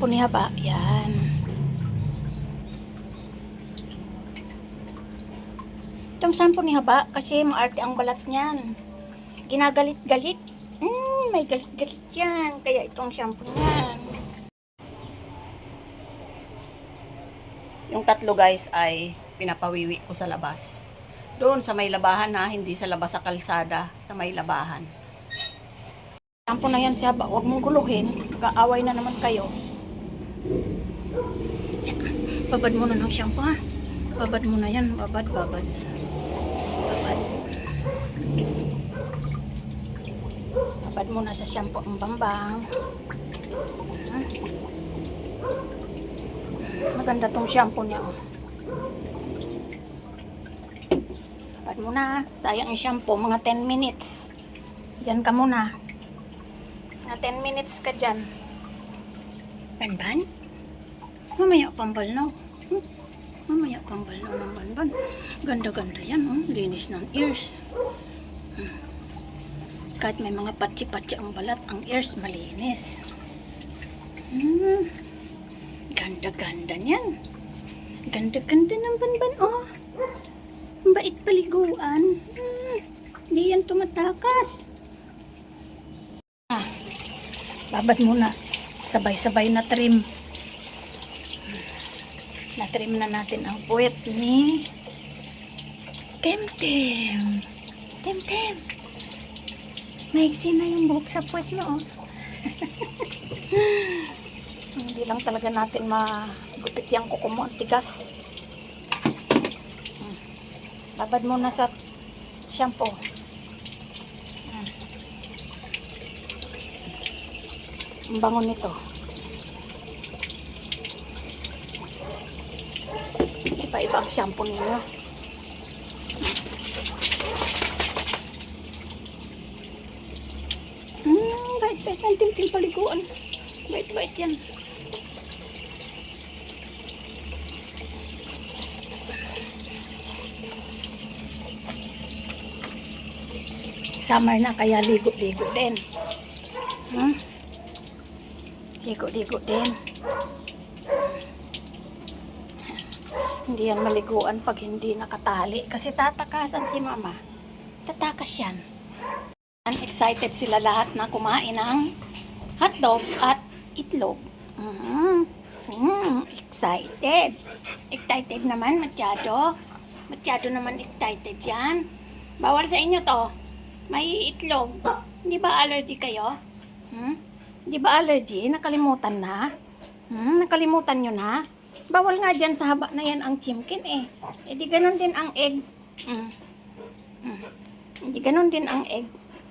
shampoo ni Haba. Yan. Itong shampoo ni Haba, kasi maarte ang balat niyan. Ginagalit-galit. May galit-galit yan. Kaya itong shampoo niyan. Yung tatlo guys ay pinapawiwi ko sa labas. Doon sa may labahan ha, hindi sa labas sa kalsada, sa may labahan. Shampoo na yan si Haba, huwag mong guluhin. Kaaway na naman kayo. Babad mo na ng shampoo ha. Babad mo na yan, babad. Babad. Babad mo na sa shampoo ang bambang. Maganda tong shampoo niya. Babad mo na. Sayang yung shampoo. Mga 10 minutes. Diyan ka muna. Mga 10 minutes ka dyan. Banban? Mamaya pambal na. Mamaya pambal na ng banban. Ganda-ganda yan. Linis ng ears. Kahit may mga patsi-patsi ang balat, ang ears malinis. Ganda-ganda niyan. Ganda-ganda ng banban, oh. Bait paliguan. Hindi yan tumatakas. Babad muna. Sabay-sabay na trim. Na-trim na natin ang puwet ni Temtem. Temtem. Maiksi na yung buhok sa puwet nyo, oh. Hindi lang talaga natin magupit yung kuko mo, ang tigas. Babad mo na sa shampoo. Ang bango nito. Iba-iba ang shampoo ninyo. Bait-bait ang ting-ting paliguan. Bait-bait yan. Summer na kaya ligo-ligo din. Ligo-ligo din. Hindi yan maliguan pag hindi nakatali. Kasi tatakasan si mama. Tatakas yan. Excited sila lahat na kumain ng hotdog at itlog. Excited. Excited naman, masyado. Masyado naman excited yan. Bawal sa inyo to. May itlog. Hindi ba allergy kayo? Hindi ba allergy? Nakalimutan na? Nakalimutan nyo na? Bawal nga dyan sa Haba na yan ang chimkin eh. Eh di ganun din ang egg. Di ganun din ang egg.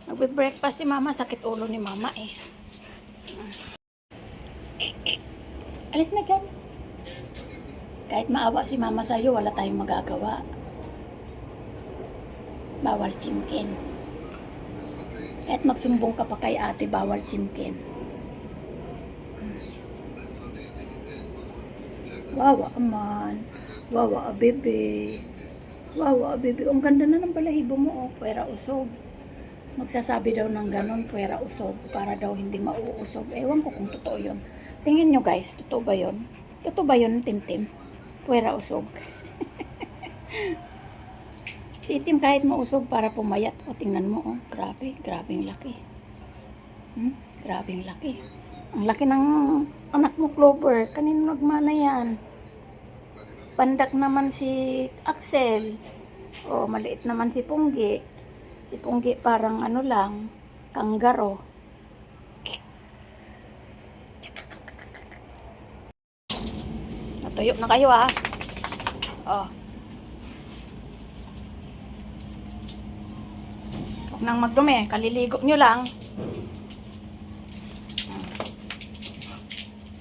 Nagbe-breakfast si mama, sakit ulo ni mama eh. Alis na dyan. Kahit maawa si mama sa'yo, wala tayong magagawa. Bawal chimkin. Kahit magsumbong ka pa kay ate, bawal chimkin. Wawa man. Wawa bebe. Wawa bebe. Ang ganda na ng balahibo mo, oh. Puwera usog. Magsasabi daw ng ganon, puwera usog, para daw hindi mauusog. Ewan ko kung totoo yun. Tingin nyo guys, totoo ba yun? Totoo ba yun, Tim? Puwera usog. Si Tim kahit mausog para pumayat. O, tingnan mo, oh. Grabe, grabing laki. Grabing laki. Ang laki ng anak mo, Clover. Kanino nagmana yan? Pandak naman si Axel. O, maliit naman si Punggi. Si Punggi parang ano lang, kanggaro. Natuyo na kayo, ah. Oh. Huwag nang magdumi, kaliligo nyo lang.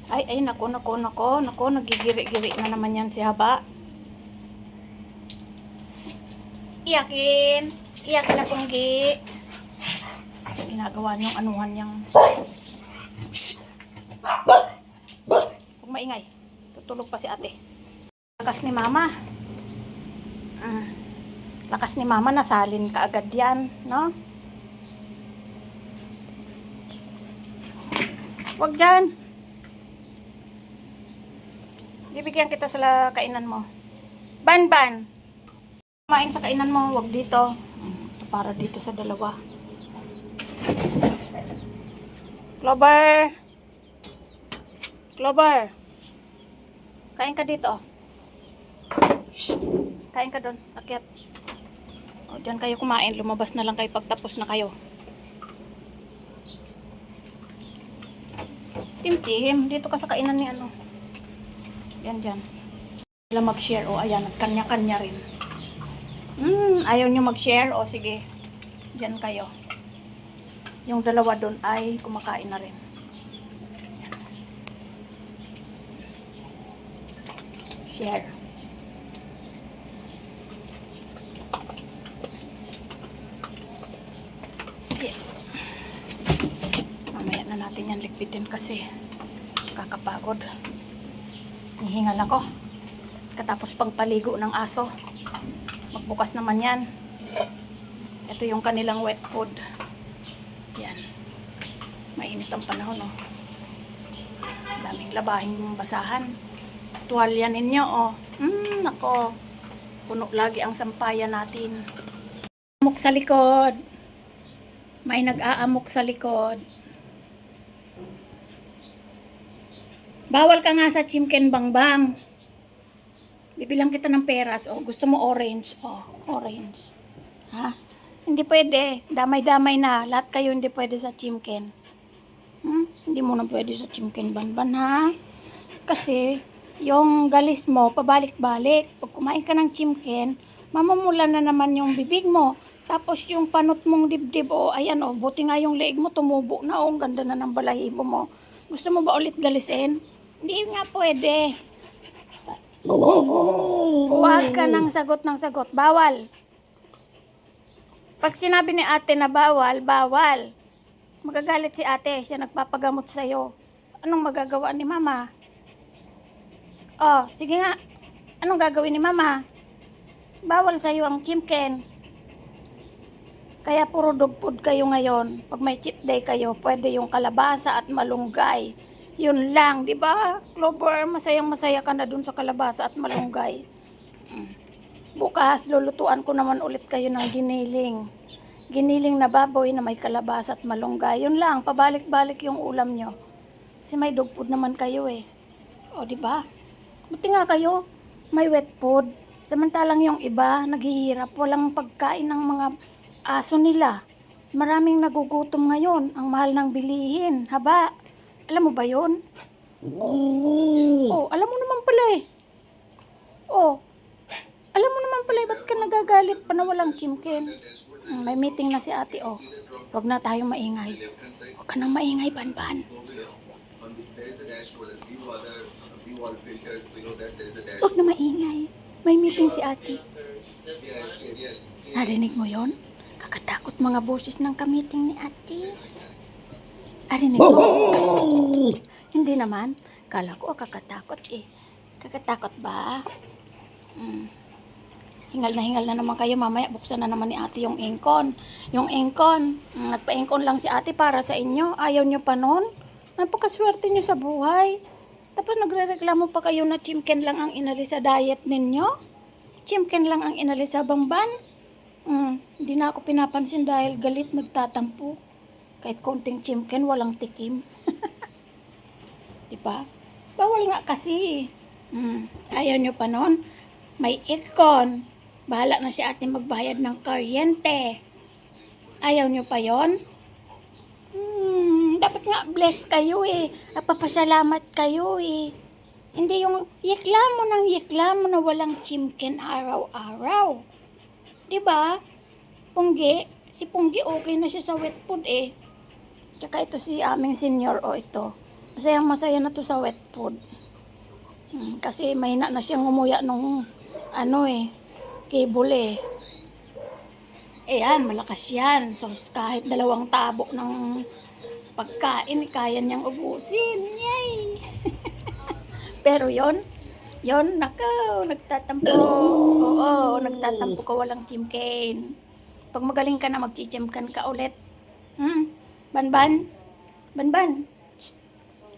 Ay, nako, nagigiri-giri na naman yan si Haba. Iyakin na Punggi. Ginagawa niyong anuhan niyang. Huwag maingay. Tutulog pa si ate. Lakas ni mama. Lakas ni mama, nasalin ka agad yan, no? Huwag dyan. Bibigyan kita sa kainan mo. Ban. Kumain sa kainan mo, wag dito. Ito para dito sa dalawa. Clover. Kain ka dito. Shh. Kain ka doon. Akyat. O, dyan kayo kumain. Lumabas na lang kayo pagtapos na kayo. Tim, dito ka sa kainan ni ano. Yan. Sila mag-share. O, ayan. Kanya-kanya rin. Ayaw nyo mag-share? O, sige. Dyan kayo. Yung dalawa doon ay kumakain na rin. Yan. Share. Yeah. Mamaya na natin yan likpitin kasi kakapagod. Hihingal ako. Katapos pang paligo ng aso. Magbukas naman yan. Ito yung kanilang wet food. Yan. Mainit ang panahon, oh. Daming labahing basahan. Tuwalya ninyo, oh. Nako. Puno lagi ang sampayan natin. Amok sa likod. May nag-aamok sa likod. Bawal ka nga sa Chimken Bangbang. Bibilang kita ng peras. Oh, gusto mo orange? Oh, orange. Ha? Hindi pwede. Damay-damay na. Lahat kayo hindi pwede sa Chimken. Hindi mo na pwede sa Chimken Banban, ha? Kasi, yung galis mo, pabalik-balik. Pag kumain ka ng Chimken, mamamula na naman yung bibig mo. Tapos yung panot mong dibdib, oh, ayan, oh, buti nga yung leeg mo tumubo na, oh, ang ganda na ng balahibo mo. Gusto mo ba ulit galisin? Hindi nga pwede. Huwag ka ng sagot. Bawal. Pag sinabi ni ate na bawal, bawal. Magagalit si ate, siya nagpapagamot sa'yo. Anong magagawa ni mama? Oh, sige nga. Anong gagawin ni mama? Bawal sa'yo ang Chimken. Kaya puro dog food kayo ngayon. Pag may cheat day kayo, pwede yung kalabasa at malunggay. Yun lang, di ba? Clover, masayang-masaya ka na dun sa kalabasa at malunggay. Bukas, lulutuan ko naman ulit kayo ng giniling. Giniling na baboy na may kalabasa at malunggay. Yun lang, pabalik-balik yung ulam nyo. Kasi may dog food naman kayo eh. O, di ba? Buti nga kayo, may wet food. Samantalang yung iba, naghihirap. Walang pagkain ng mga aso nila. Maraming nagugutom ngayon. Ang mahal ng bilihin. Haba. Alam mo ba yun? Oh, alam mo naman pala eh. Oh, alam mo naman pala eh. Ba't ka nagagalit pa na walang Chimken? May meeting na si ate, oh. Huwag na tayong maingay. Huwag ka nang maingay, Banban. Huwag na maingay. May meeting si ate. Narinig mo yon? Kakatakot mga boses ng kamiting ni ate. Narinig mo? Hindi naman. Kala ko kakatakot eh. Kakatakot ba? Hingal na naman kayo. Mamaya buksan na naman ni ate yung ingkon. Yung ingkon. Nagpa-ingkon lang si ate para sa inyo. Ayaw nyo pa nun? Napakaswerte nyo sa buhay. Tapos nagre-reklamo pa kayo na Chimken lang ang inalis sa diet ninyo? Chimken lang ang inalis sa Bangban? Hindi na ako pinapansin dahil galit nagtatampo. Kahit konting Chimken, walang tikim. Diba? Bawal nga kasi. Ayaw nyo pa nun? May ikon. Bahala na si ate magbayad ng kuryente. Ayaw nyo pa yon? Dapat nga bless kayo eh. Napapasalamat kayo eh. Hindi yung yiklamo na walang Chimken araw-araw. Diba? Punggi. Si Punggi okay na siya sa wet food eh. Tsaka ito si aming senior o ito. Masayang-masaya na to sa wet food. Kasi mahina na siyang umuya nung cable eh. Ayan, malakas yan. So kahit 2 tabo ng pagkain, kaya niyang ubusin. Yay! Pero yon, nagtatampo. Oo, nagtatampo ka, walang Chimken. Pag magaling ka na, magchichimkan ka ulit. Banban. Shh.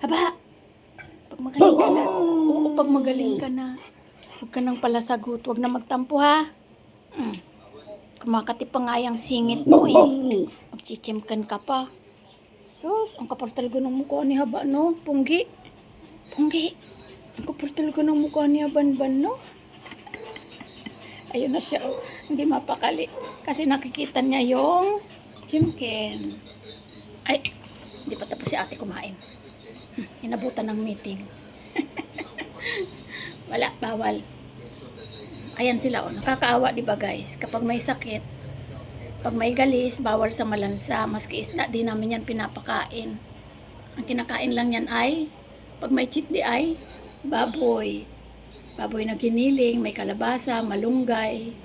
Haba. Pag magaling ka na. Oo, pag magaling ka na. Huwag ka nang palasagot. Huwag na magtampo, ha? Kumakati pa nga yung singit mo, eh. Magchichimkan ka pa. Sus, ang kapal talaga ng mukha ni Haba, no? Punggi. Punggi. Ang kapal talaga ng mukha ni Habanban, no? Ayun na siya, oh. Hindi mapakali. Kasi nakikita niya yung chimken. Ay, hindi pa tapos si ate kumain. Inabutan ng meeting. Wala, bawal. Ayan sila, oh. Nakakaawa, di ba guys? Kapag may sakit, pag may galis, bawal sa malansa. Maski isda, di namin yan pinapakain. Ang kinakain lang yan ay, pag may cheat day ay, baboy. Baboy na giniling, may kalabasa, malunggay.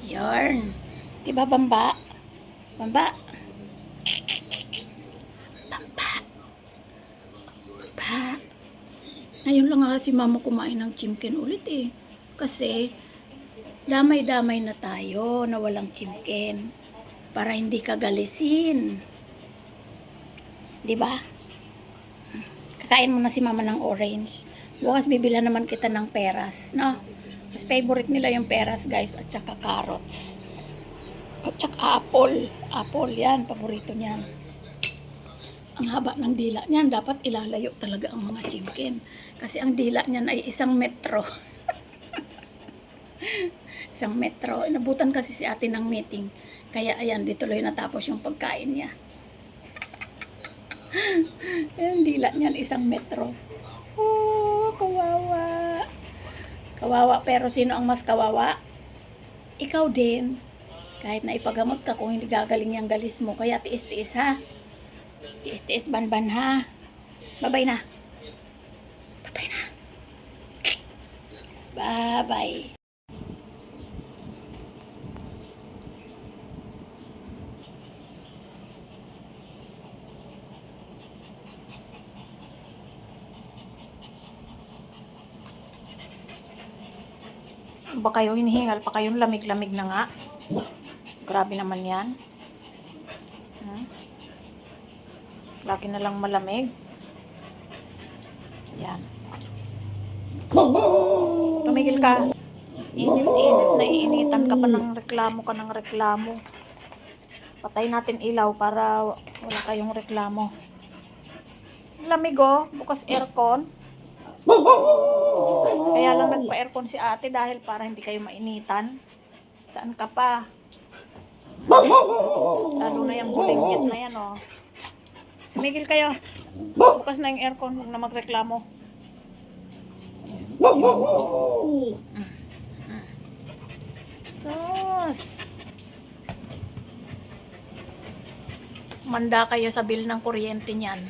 Yarn. Diba, Bamba? Bamba? Bamba? Bamba? Ngayon lang nga si mama kumain ng chimken ulit, eh. Kasi, damay-damay na tayo na walang chimken. Para hindi ka galisin. Diba? Kakain mo na si mama ng orange. Bukas bibila naman kita ng peras, no? Kasi favorite nila yung peras, guys, at saka carrots. At saka apple. Apple, yan, paborito niyan. Ang haba ng dila niyan, dapat ilalayo talaga ang mga chimken. Kasi ang dila niyan ay 1 metro. 1 metro. Inabutan kasi si ate ng meeting. Kaya ayan, di tuloy natapos yung pagkain niya. Yung dila niyan 1 metro. Oh, kawawa. Kawawa, pero sino ang mas kawawa? Ikaw din. Kahit na ipagamot ka kung hindi gagaling yung galis mo. Kaya tiis-tiis, ha? Tiis-tiis, Banban, ha? Bye-bye na. Bye-bye na. Bye-bye. Ba kayo hinihingal pa kayong lamig-lamig na nga? Grabe naman yan. Lagi na lang malamig. Yan. Tumigil ka. Init-init na iinitan ka pa ng reklamo. Patay natin ilaw para wala kayong reklamo. Lamig, oh. Bukas aircon. Kaya lang nagpa-aircon si ate dahil para hindi kayo mainitan. Saan ka pa? Lalo na yung bulinggit na yan, oh. Tumigil kayo. Bukas na yung aircon, huwag na magreklamo. Sus. Manda kayo sa bill ng kuryente niyan.